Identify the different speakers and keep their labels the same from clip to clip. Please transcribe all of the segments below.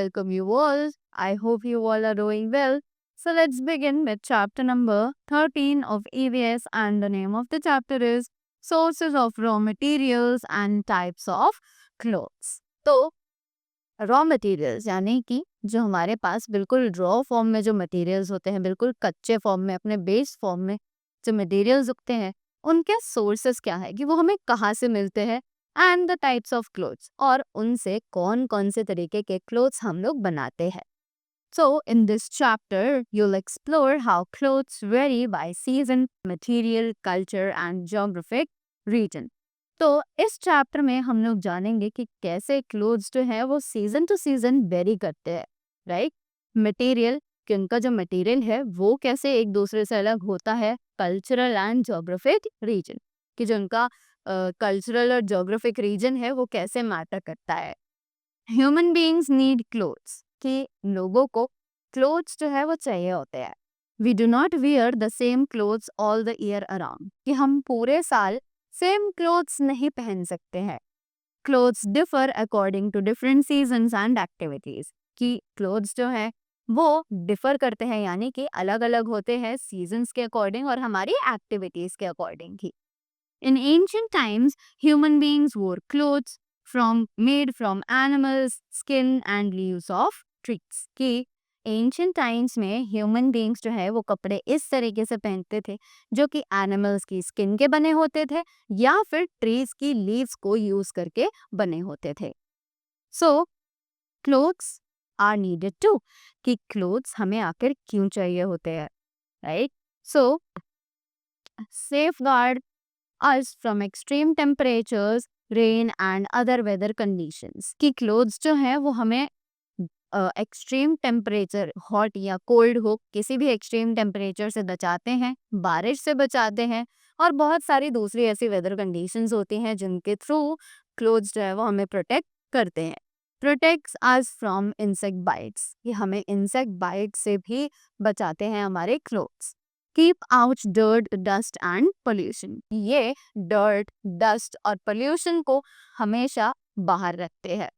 Speaker 1: welcome you all. I hope you all are doing well. So let's begin with chapter number 13 of EVS, and the name of the chapter is Sources of Raw Materials and Types of Clothes. तो raw materials यानी कि जो हमारे पास बिल्कुल raw form में जो materials होते हैं, बिल्कुल कच्चे फॉर्म में, अपने बेस फॉर्म में जो मटेरियल्स उगते हैं, उनके सोर्सेस क्या है कि वो हमें कहाँ से मिलते हैं, and the types of clothes, और उनसे कौन कौन से तरीके के क्लोथ्स हम लोग बनाते हैं. So, in this chapter, you'll explore how clothes vary by season, material, culture, and geographic region. तो इस चैप्टर में हम लोग जानेंगे कि कैसे क्लोथ्स जो है वो सीजन टू सीजन वेरी करते हैं, राइट. मटेरियल, कि उनका जो मटेरियल है वो कैसे एक दूसरे से अलग होता है. कल्चरल एंड जोग्राफिक रीजन, कि जो उनका कल्चरल और जोग्राफिक रीजन है वो कैसे मैटर करता है. ह्यूमन बीइंग्स नीड क्लोथ्स, कि लोगों को क्लोथ्स जो है वो चाहिए होते हैं. We do not wear the same clothes all the year around, कि हम पूरे साल सेम क्लोथ्स नहीं पहन सकते हैं. Clothes differ according to different seasons and activities, कि क्लोथ्स जो है वो डिफर करते हैं यानी कि अलग अलग होते हैं सीजन्स के अकॉर्डिंग और हमारी एक्टिविटीज के according he. In ancient times, human beings wore clothes made from animals, skin and leaves of trees. कि ancient times में human beings जो है वो कपड़े इस तरीके से पहनते थे जो कि animals की skin के बने होते थे या फिर trees की leaves को use करके बने होते थे. So, clothes are needed too. कि clothes हमें आखिर क्यों चाहिए होते हैं, right? So, safeguard us from extreme temperatures, rain and other weather conditions. कि क्लोथ्स जो हैं वो हमें एक्सट्रीम टेम्परेचर, हॉट या कोल्ड हो, किसी भी एक्सट्रीम टेम्परेचर से बचाते हैं, बारिश से बचाते हैं और बहुत सारी दूसरी ऐसी वेदर कंडीशंस होती हैं जिनके थ्रू क्लोथ्स जो है वो हमें प्रोटेक्ट करते हैं. Protects us from insect bites, ये हमें इंसेक्ट बाइट से भी बचाते हैं हमारे clothes. Keep out dirt, dust and pollution, ये डर्ट, डस्ट और पोल्यूशन को हमेशा बाहर रखते हैं,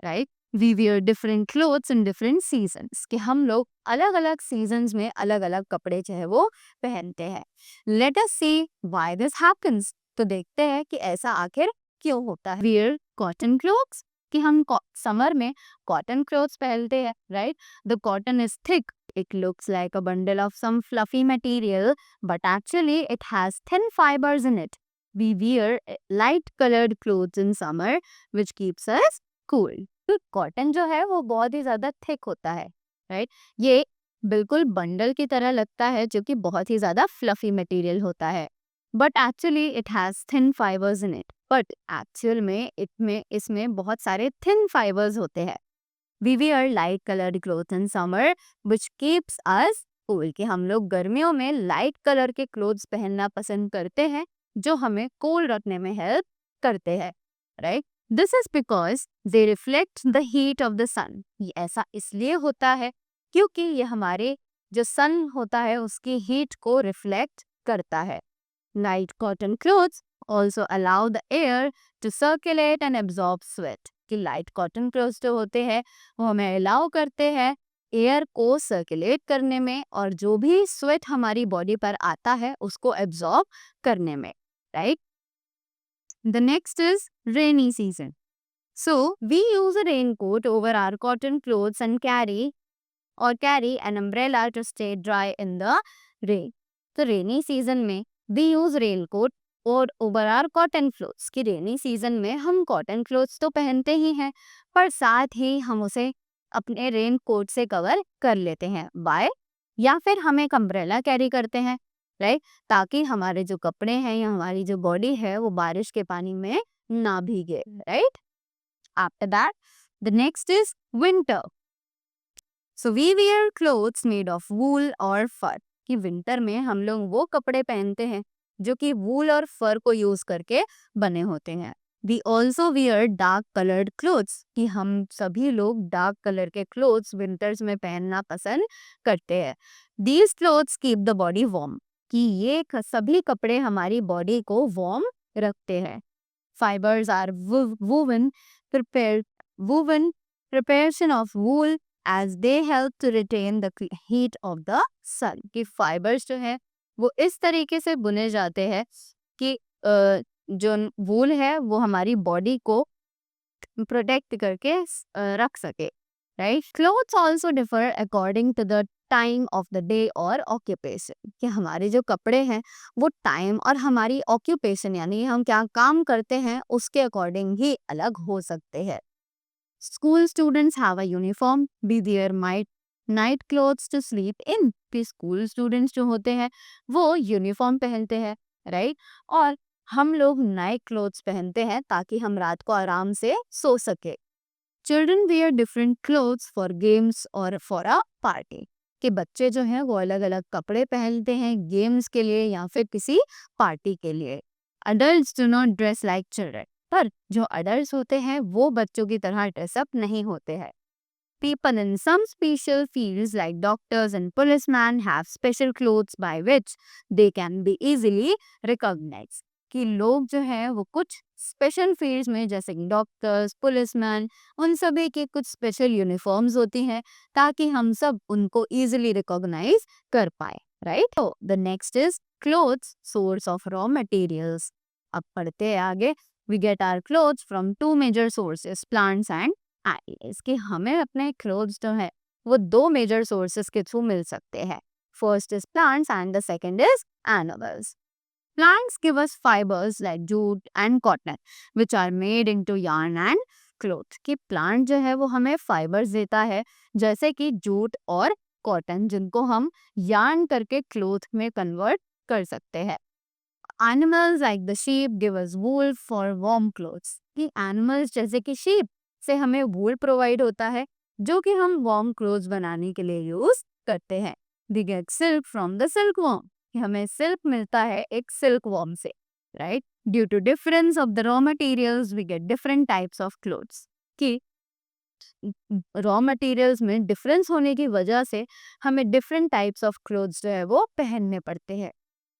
Speaker 1: right. We wear different clothes in different seasons, कि हम लोग अलग अलग सीजन्स में अलग अलग कपड़े जो है वो पहनते हैं. Let us see why this happens, तो देखते हैं कि ऐसा आखिर क्यों होता है. वियर कॉटन क्लोथ्स, कि हम समर में कॉटन क्लोथ्स पहनते हैं, right. The cotton is thick, it looks like a bundle of some fluffy material, but actually it has thin fibers in it. We wear light colored clothes in summer, which keeps us cool. तो cotton जो है वो बहुत ही ज़्यादा thick होता है, right. ये बिल्कुल बंडल की तरह लगता है जो कि बहुत ही ज़्यादा फ्लफी मटेरियल होता है, but actually it has thin fibres in it. But actual में इसमें बहुत सारे थिन फाइबर्स होते हैं. We wear light colored clothes in summer, which keeps us cool, कि हम लोग गर्मियों में लाइट कलर के क्लोथ्स पहनना पसंद करते हैं जो हमें कूल रखने में हेल्प करते हैं, right. This is because they reflect the heat of the sun. ये ऐसा इसलिए होता है क्योंकि ये हमारे जो सन होता है उसकी हीट को रिफ्लेक्ट करता है. Light cotton clothes also allow the air to circulate and absorb sweat, कि लाइट कॉटन क्लोथ्स जो होते हैं वो हमें अलाउ करते हैं एयर को सर्कुलेट करने में और जो भी स्वेट हमारी बॉडी पर आता है उसको एब्जॉर्ब करने में, right. The next is rainy season. So we use a rain coat over our cotton clothes and carry an umbrella to stay dry in the rain. तो रेनी सीजन में we use rain coat और over our cotton clothes, की rainy season में हम cotton clothes तो पहनते ही हैं पर साथ ही हम उसे अपने रेन कोट से कवर कर लेते हैं बाय, या फिर हम एक अम्ब्रेला कैरी करते हैं, राइट, ताकि हमारे जो कपड़े हैं या हमारी जो बॉडी है वो बारिश के पानी में ना भीगे, right. After that the next is winter. So we wear clothes made of wool और फर, कि विंटर में हम लोग वो कपड़े पहनते हैं जो कि वूल और फर को यूज करके बने होते हैं. We also wear dark coloured clothes, कि हम सभी लोग डार्क कलर के क्लोथ्स विंटर्स में पहनना पसंद करते हैं. These clothes keep the body warm, कि ये सभी कपड़े हमारी बॉडी को वार्म रखते हैं. Fibres are woven preparation of wool as they help to retain the heat of the sun. कि fibers जो है वो इस तरीके से बुने जाते हैं कि जो वूल है वो हमारी बॉडी को प्रोटेक्ट करके रख सके, right. Clothes also differ according to the time of the day और ऑक्यूपेशन. कि हमारे जो कपड़े हैं वो टाइम और हमारी ऑक्यूपेशन यानी हम क्या काम करते हैं उसके अकॉर्डिंग ही अलग हो सकते हैं. School students have a uniform be there might night clothes to sleep in. कि स्कूल स्टूडेंट्स जो होते हैं वो यूनिफॉर्म पहनते हैं, राइट. और हम लोग नाइट क्लोथ्स पहनते हैं ताकि हम रात को आराम से सो सके. Children wear different clothes for games और फॉर अ पार्टी. कि बच्चे जो हैं वो अलग अलग कपड़े पहनते हैं गेम्स के लिए या फिर किसी पार्टी के लिए. Adults do not dress like children. पर जो अडल्ट्स होते हैं वो बच्चों की तरह ड्रेसअप नहीं होते हैं. People in some special fields like doctors and policemen have special clothes by which they can be easily recognized. कि लोग जो है वो कुछ स्पेशल फील्ड्स में जैसे कि डॉक्टर्स, पुलिसमैन, उन सभी की कुछ स्पेशल यूनिफॉर्म्स होती हैं ताकि हम सब उनको इजीली रिकॉग्नाइज कर पाए, राइट. तो the next is clothes source of raw materials. अब पढ़ते हैं आगे. We get our clothes from two major sources, plants and animals. कि हमें अपने क्लोथ्स जो है वो दो मेजर सोर्सेस के थ्रू मिल सकते हैं. First is plants and the second is animals. Plants give us fibers like jute and cotton, which are made into yarn and cloth. कि plant जो है वो हमें fibers देता है जैसे कि jute और cotton जिनको हम yarn करके cloth में convert कर सकते हैं. Animals like the sheep give us wool for warm clothes. कि animals जैसे कि sheep से हमें wool provide होता है जो कि हम warm clothes बनाने के लिए use करते हैं. We get silk from the silkworm. कि हमें सिल्क मिलता है एक सिल्क वॉर्म से, right. Due to difference of the raw materials we get different types of clothes. कि रॉ मटेरियल्स में डिफरेंस होने की वजह से हमें डिफरेंट टाइप्स ऑफ क्लोथ्स जो है वो पहनने पड़ते हैं.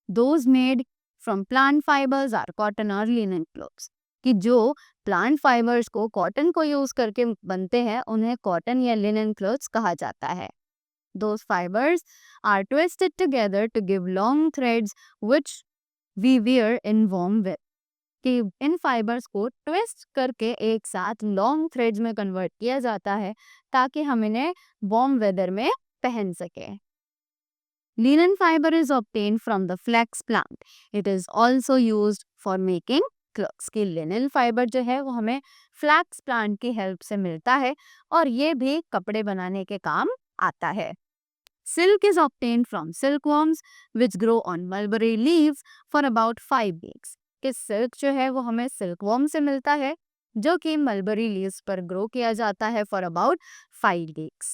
Speaker 1: Those made from plant fibres are cotton और लिनन क्लोथ्स. कि जो प्लांट फाइबर्स को कॉटन को यूज करके बनते हैं उन्हें कॉटन या लिनन क्लोथ्स कहा जाता है. Those fibers are twisted together to give long threads which we wear in warm weather. कि इन फाइबर्स को ट्विस्ट करके एक साथ लॉन्ग थ्रेड्स में कन्वर्ट किया जाता है ताकि हम इन्हें वार्म वेदर में पहन सके. Linen fiber is obtained from the flax plant. It is also used for making cloths. कि लिनन फाइबर जो है वो हमें फ्लैक्स प्लांट की हेल्प से मिलता है और ये भी कपड़े बनाने के काम आता है. Silk is obtained from silkworms which grow on mulberry leaves for about 5 weeks. कि सिल्क जो है वो हमें सिल्कवर्म से मिलता है जो कि मलबरी लीव्स पर ग्रो किया जाता है for about 5 weeks.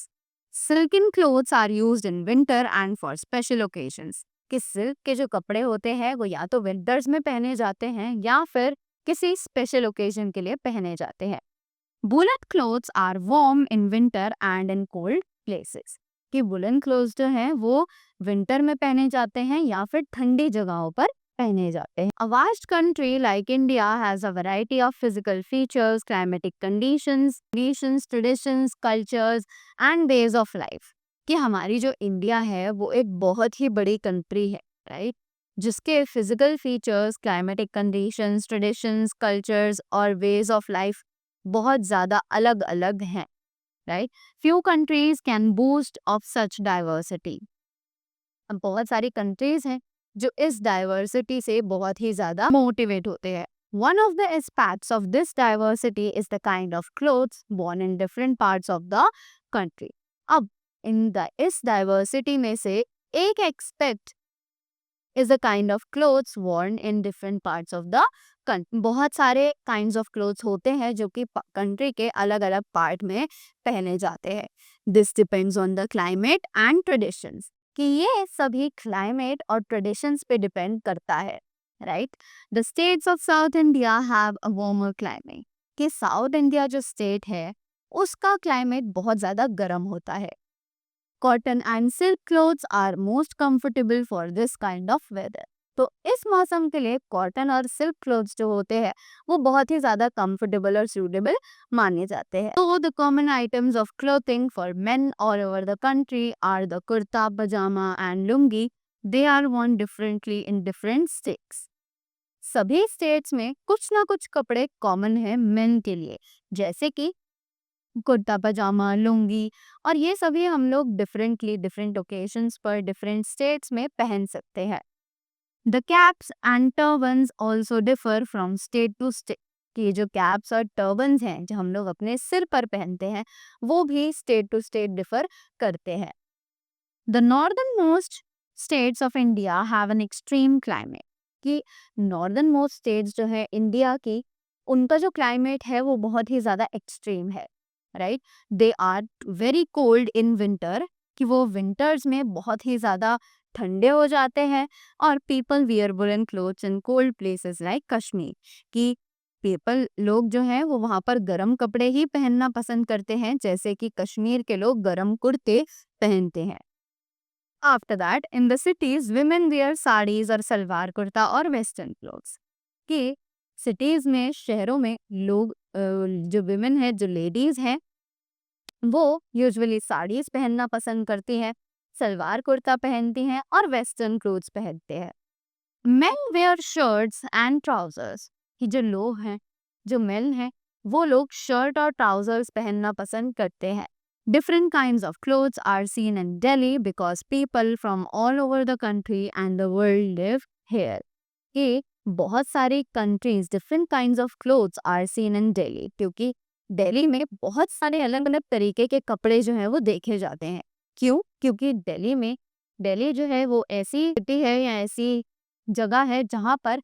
Speaker 1: Silken clothes are used in winter and for special occasions. कि सिल्क के जो कपड़े होते हैं वो या तो विंटर्स में पहने जाते हैं या फिर किसी स्पेशल ओकेजन के लिए पहने जाते हैं. Woolen clothes are warm in winter and in cold places. कि वुलन क्लोथ्स जो हैं वो विंटर में पहने जाते हैं या फिर ठंडी जगहों पर पहने जाते हैं. A vast country like India has a variety of physical features, climatic conditions, traditions, cultures and ways of life. कि हमारी जो इंडिया है वो एक बहुत ही बड़ी कंट्री है, राइट. जिसके physical features, climatic conditions, traditions, cultures और वेज ऑफ लाइफ बहुत ज़्यादा अलग अलग हैं, right. Few countries can boost of such diversity. अब बहुत सारी कंट्रीज हैं जो इस डाइवर्सिटी से बहुत ही ज़्यादा मोटिवेट होते हैं. One of the aspects of this diversity is the kind of clothes worn in different parts of the country. अब इस डाइवर्सिटी में से एक expect is a kind of clothes worn in different parts of the country. बहुत सारे kinds of clothes होते हैं जो कि कंट्री के अलग अलग पार्ट में पहने जाते हैं. This depends on the climate and traditions. कि ये सभी climate और traditions पे depend करता है, right? The states of South India have a warmer climate. कि South India जो state है उसका climate बहुत ज़्यादा गर्म होता है. Cotton and silk clothes are most comfortable for this kind of weather. तो इस मौसम के लिए कॉटन और सिल्क क्लोथ्स जो होते हैं वो बहुत ही ज़्यादा कंफर्टेबल और सूटेबल माने जाते हैं। तो the common items of clothing for men all over the country are the kurta, pyjama and lungi. They are worn differently in different states. सभी स्टेट्स में कुछ ना कुछ कपड़े कॉमन है मेन के लिए, जैसे कि कुर्ता पजामा, लुंगी, और ये सभी हम लोग डिफरेंटली डिफरेंट ओकेजन्स पर डिफरेंट स्टेट्स में पहन सकते हैं। The caps and turbans also differ from state to state. कि जो कैप्स और टर्बन्स हैं जो हम लोग अपने सिर पर पहनते हैं वो भी स्टेट टू स्टेट डिफर करते हैं। The northern most states of India have an extreme climate. कि नॉर्दर्न मोस्ट स्टेट्स जो है इंडिया की, उनका जो क्लाइमेट है वो बहुत ही ज़्यादा एक्सट्रीम है, right. They are very cold in winter. कि वो विंटर्स में बहुत ही ज़्यादा ठंडे हो जाते हैं। और people wear woollen clothes in cold places like Kashmir. कि पीपल लोग जो हैं वो वहाँ पर गर्म कपड़े ही पहनना पसंद करते हैं, जैसे कि कश्मीर के लोग गर्म कुर्ते पहनते हैं। After that in the cities women wear saris और सलवार कुर्ता और वेस्टर्न क्लोथ्स। कि सिटीज में, शहरों में लोग जो विमेन है, जो लेडीज हैं, वो यूजुअली साड़ीज पहनना पसंद करती हैं, सलवार कुर्ता पहनती हैं और वेस्टर्न क्लोथ्स पहनते हैं। Main where shirts and trousers. कि जो लोग हैं, जो मेन हैं, वो लोग शर्ट और ट्राउजर्स पहनना पसंद करते हैं। Different kinds of clothes are seen in Delhi because people from all over the country and the world live here. कि बहुत सारी countries, different kinds of clothes are seen in Delhi, क्योंकि दिल्ली में बहुत सारे अलग अलग तरीके के कपड़े जो हैं वो देखे जाते हैं। क्यों? क्योंकि दिल्ली जो है वो ऐसी सिटी है या ऐसी जगह है जहाँ पर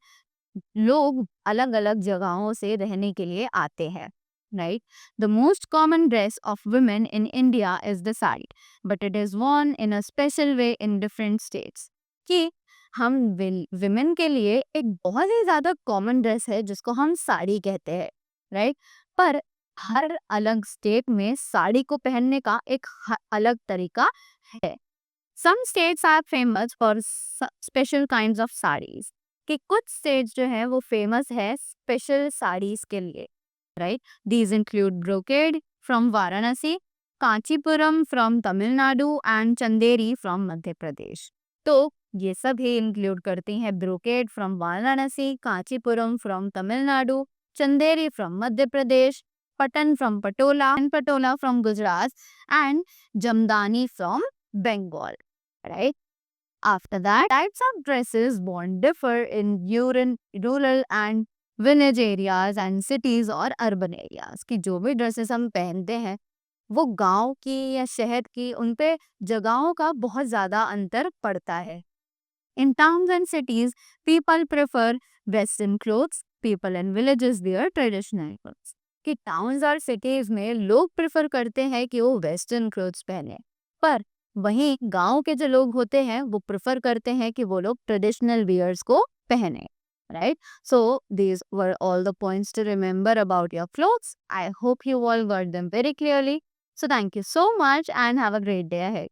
Speaker 1: लोग अलग अलग जगहों से रहने के लिए आते हैं, right. The most common dress of women in India is the sari, but it is worn in a special way in different states. कि हम विमेन के लिए एक बहुत ही ज्यादा कॉमन ड्रेस है जिसको हम साड़ी कहते हैं, राइट। पर हर अलग स्टेट में साड़ी को पहनने का एक अलग तरीका है। Some states are famous for special kinds of saris. कि कुछ स्टेट्स जो है वो फेमस है स्पेशल साड़ीज के लिए, right. These include brocade from Varanasi, Kanchipuram from Tamil Nadu and Chanderi from Madhya Pradesh. तो ये सभी इंक्लूड करती हैं brocade from Varanasi, Kanchipuram from Tamil Nadu, Chanderi from Madhya Pradesh, Patan from Patola and Patola from Gujarat and Jamdani from Bengal, right? After that, types of dresses worn differ in rural and village areas and cities और urban areas। कि जो भी dresses हम पहनते हैं वो गांव की या शहर की, उन पे जगहों का बहुत ज़्यादा अंतर पड़ता है। In towns and cities, people prefer western clothes. People in villages wear traditional clothes। कि टाउन्स और सिटीज में लोग प्रेफर करते हैं कि वो वेस्टर्न क्लोथ्स पहने, पर वहीं गांव के जो लोग होते हैं वो प्रेफर करते हैं कि वो लोग ट्रेडिशनल वियर्स को पहने, right. So these were all the points to remember about your clothes. I hope you all got them very clearly. So thank you so much and have a great day ahead.